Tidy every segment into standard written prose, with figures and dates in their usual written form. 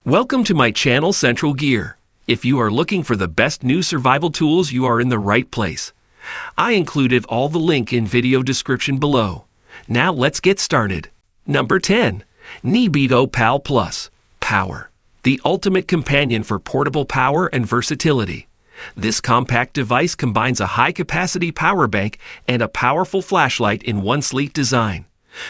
Welcome to my channel, Central Gear. If you are looking for the best new survival tools, you are in the right place. I included all the link in video description below. Now let's get started. Number 10. NEBO PaL Plus Power, the ultimate companion for portable power and versatility. This compact device combines a high-capacity power bank and a powerful flashlight in one sleek design.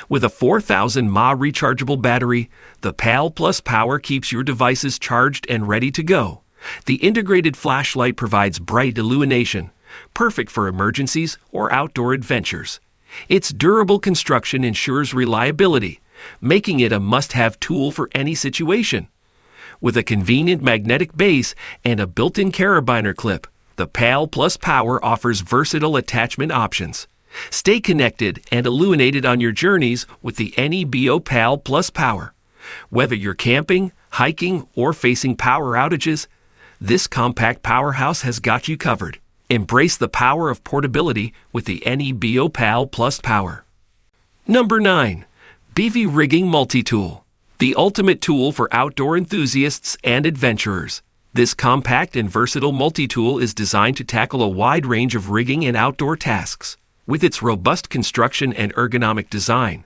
With a 4,000 mAh rechargeable battery, the PaL Plus Power keeps your devices charged and ready to go. The integrated flashlight provides bright illumination, perfect for emergencies or outdoor adventures. Its durable construction ensures reliability, making it a must-have tool for any situation. With a convenient magnetic base and a built-in carabiner clip, the PaL Plus Power offers versatile attachment options. Stay connected and illuminated on your journeys with the NEBO PaL Plus Power. Whether you're camping, hiking, or facing power outages, this compact powerhouse has got you covered. Embrace the power of portability with the NEBO PaL Plus Power. Number 9. Bivy Rigging Multitool, the ultimate tool for outdoor enthusiasts and adventurers. This compact and versatile multi-tool is designed to tackle a wide range of rigging and outdoor tasks. With its robust construction and ergonomic design,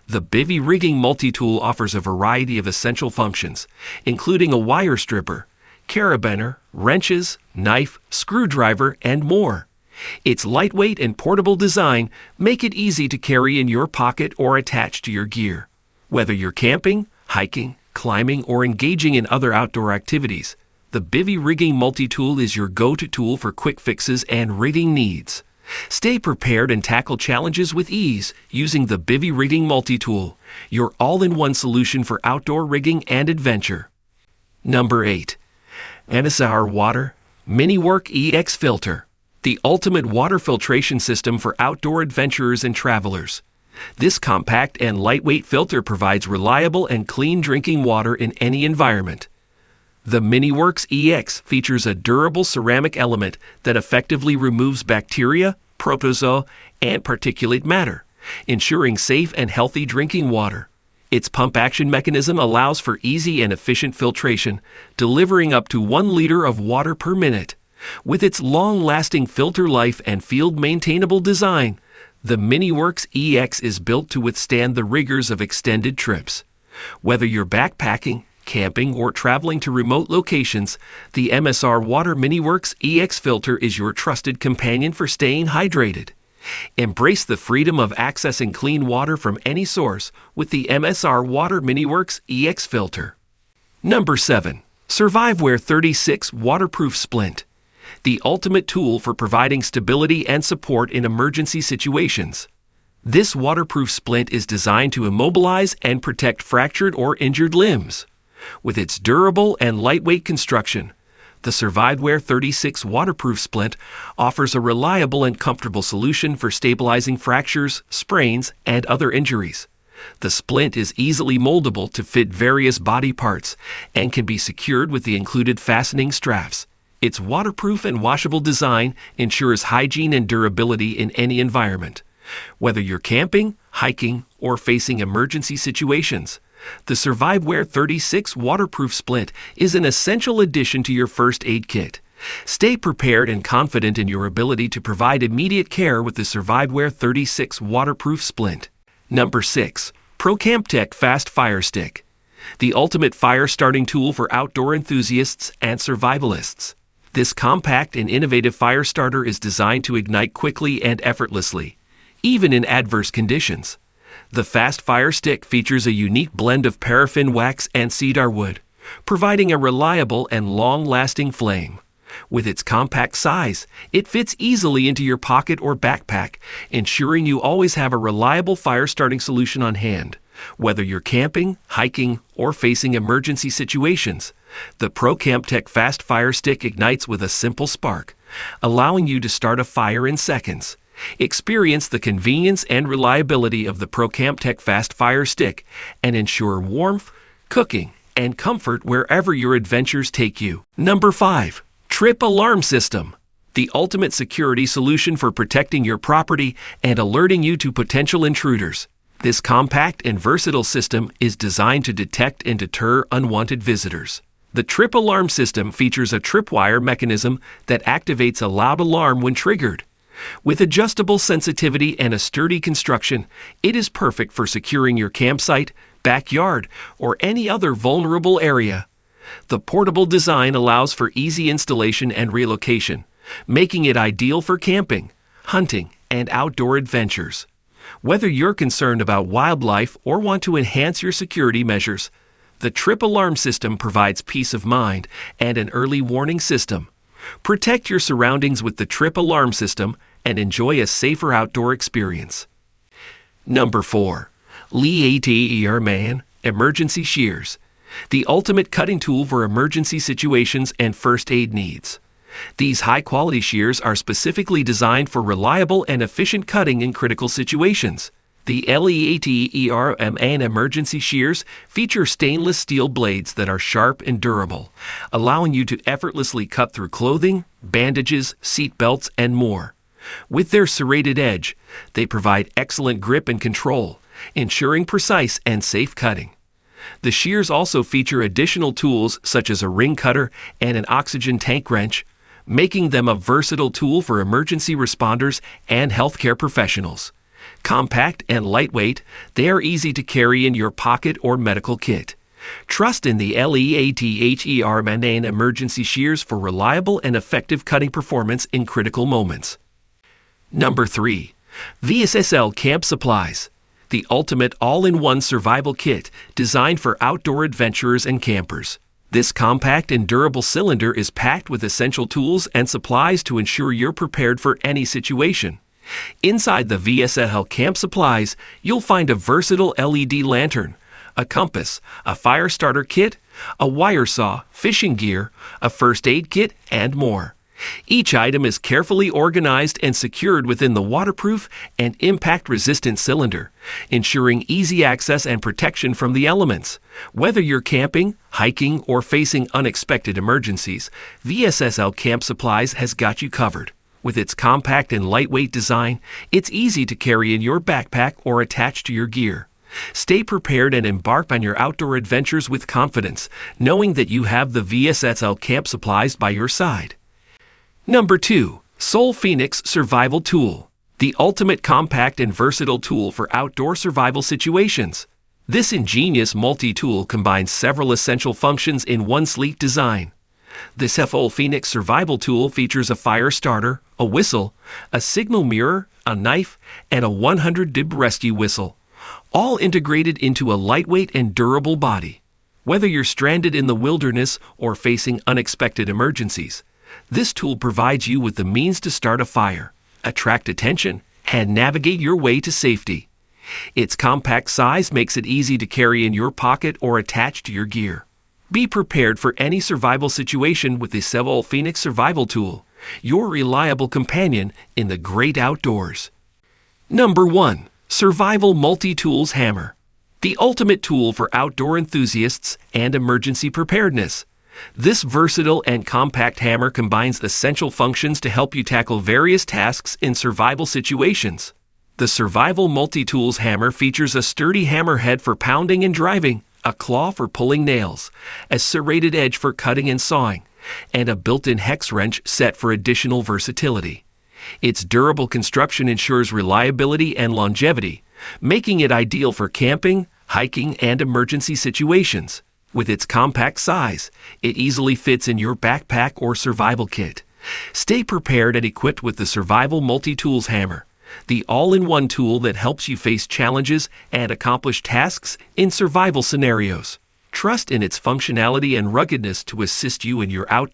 the Bivy Rigging Multitool offers a variety of essential functions, including a wire stripper, carabiner, wrenches, knife, screwdriver, and more. Its lightweight and portable design make it easy to carry in your pocket or attach to your gear. Whether you're camping, hiking, climbing, or engaging in other outdoor activities, the Bivy Rigging Multitool is your go-to tool for quick fixes and rigging needs. Stay prepared and tackle challenges with ease using the Bivy Rigging Multitool, your all-in-one solution for outdoor rigging and adventure. Number 8. S.O.L Water MiniWork EX Filter, the ultimate water filtration system for outdoor adventurers and travelers. This compact and lightweight filter provides reliable and clean drinking water in any environment. The MiniWorks EX features a durable ceramic element that effectively removes bacteria, protozoa, and particulate matter, ensuring safe and healthy drinking water. Its pump action mechanism allows for easy and efficient filtration, delivering up to 1 liter of water per minute. With its long-lasting filter life and field-maintainable design, the MiniWorks EX is built to withstand the rigors of extended trips. Whether you're backpacking, camping, or traveling to remote locations, the S.O.L Water MiniWorks EX filter is your trusted companion for staying hydrated. Embrace the freedom of accessing clean water from any source with the S.O.L Water MiniWorks EX filter. Number 7. Surviveware 36 Waterproof Splint, the ultimate tool for providing stability and support in emergency situations. This waterproof splint is designed to immobilize and protect fractured or injured limbs. With its durable and lightweight construction, the Surviveware 36 waterproof splint offers a reliable and comfortable solution for stabilizing fractures, sprains, and other injuries. The splint is easily moldable to fit various body parts and can be secured with the included fastening straps. Its waterproof and washable design ensures hygiene and durability in any environment. Whether you're camping, hiking, or facing emergency situations, the Surviveware 36 waterproof splint is an essential addition to your first aid kit. Stay prepared and confident in your ability to provide immediate care with the Surviveware 36 waterproof splint. Number 6. Procamptek Fast Fire Stick, the ultimate fire starting tool for outdoor enthusiasts and survivalists. This compact and innovative fire starter is designed to ignite quickly and effortlessly, even in adverse conditions. The Fast Fire Stick features a unique blend of paraffin wax and cedar wood, providing a reliable and long-lasting flame. With its compact size, it fits easily into your pocket or backpack, ensuring you always have a reliable fire-starting solution on hand. Whether you're camping, hiking, or facing emergency situations, the Procamptek Fast Fire Stick ignites with a simple spark, allowing you to start a fire in seconds. Experience the convenience and reliability of the Procamptek Fast Fire Stick and ensure warmth, cooking, and comfort wherever your adventures take you. Number 5. Trip Alarm System, the ultimate security solution for protecting your property and alerting you to potential intruders. This compact and versatile system is designed to detect and deter unwanted visitors. The trip alarm system features a tripwire mechanism that activates a loud alarm when triggered. With adjustable sensitivity and a sturdy construction, it is perfect for securing your campsite, backyard, or any other vulnerable area. The portable design allows for easy installation and relocation, making it ideal for camping, hunting, and outdoor adventures. Whether you're concerned about wildlife or want to enhance your security measures, the trip alarm system provides peace of mind and an early warning system. Protect your surroundings with the trip alarm system and enjoy a safer outdoor experience. Number 4. LEATHERMAN Emergency Shears, the ultimate cutting tool for emergency situations and first aid needs. These high-quality shears are specifically designed for reliable and efficient cutting in critical situations. The LEATHERMAN emergency shears feature stainless steel blades that are sharp and durable, allowing you to effortlessly cut through clothing, bandages, seat belts, and more. With their serrated edge, they provide excellent grip and control, ensuring precise and safe cutting. The shears also feature additional tools such as a ring cutter and an oxygen tank wrench, making them a versatile tool for emergency responders and healthcare professionals. Compact and lightweight, they are easy to carry in your pocket or medical kit. Trust in the LEATHERMAN emergency shears for reliable and effective cutting performance in critical moments. Number 3. VSSL Camp Supplies, the ultimate all-in-one survival kit designed for outdoor adventurers and campers. This compact and durable cylinder is packed with essential tools and supplies to ensure you're prepared for any situation. Inside the VSSL Camp Supplies, you'll find a versatile LED lantern, a compass, a fire starter kit, a wire saw, fishing gear, a first aid kit, and more. Each item is carefully organized and secured within the waterproof and impact-resistant cylinder, ensuring easy access and protection from the elements. Whether you're camping, hiking, or facing unexpected emergencies, VSSL Camp Supplies has got you covered. With its compact and lightweight design, it's easy to carry in your backpack or attach to your gear. Stay prepared and embark on your outdoor adventures with confidence, knowing that you have the VSSL Camp Supplies by your side. Number 2. S.O.L Phoenix Survival Tool, the ultimate compact and versatile tool for outdoor survival situations. This ingenious multi-tool combines several essential functions in one sleek design. The S.O.L Phoenix Survival Tool features a fire starter, a whistle, a signal mirror, a knife, and a 100 dB rescue whistle, all integrated into a lightweight and durable body. Whether you're stranded in the wilderness or facing unexpected emergencies, this tool provides you with the means to start a fire, attract attention, and navigate your way to safety. Its compact size makes it easy to carry in your pocket or attach to your gear. Be prepared for any survival situation with the S.O.L Phoenix Survival Tool, your reliable companion in the great outdoors. Number 1. Survival Multi-Tools Hammer, the ultimate tool for outdoor enthusiasts and emergency preparedness. This versatile and compact hammer combines essential functions to help you tackle various tasks in survival situations. The Survival Multi-Tools Hammer features a sturdy hammer head for pounding and driving, a claw for pulling nails, a serrated edge for cutting and sawing, and a built-in hex wrench set for additional versatility. Its durable construction ensures reliability and longevity, making it ideal for camping, hiking, and emergency situations. With its compact size, it easily fits in your backpack or survival kit. Stay prepared and equipped with the Survival Multi-Tools Hammer, the all-in-one tool that helps you face challenges and accomplish tasks in survival scenarios. Trust in its functionality and ruggedness to assist you in your outdoor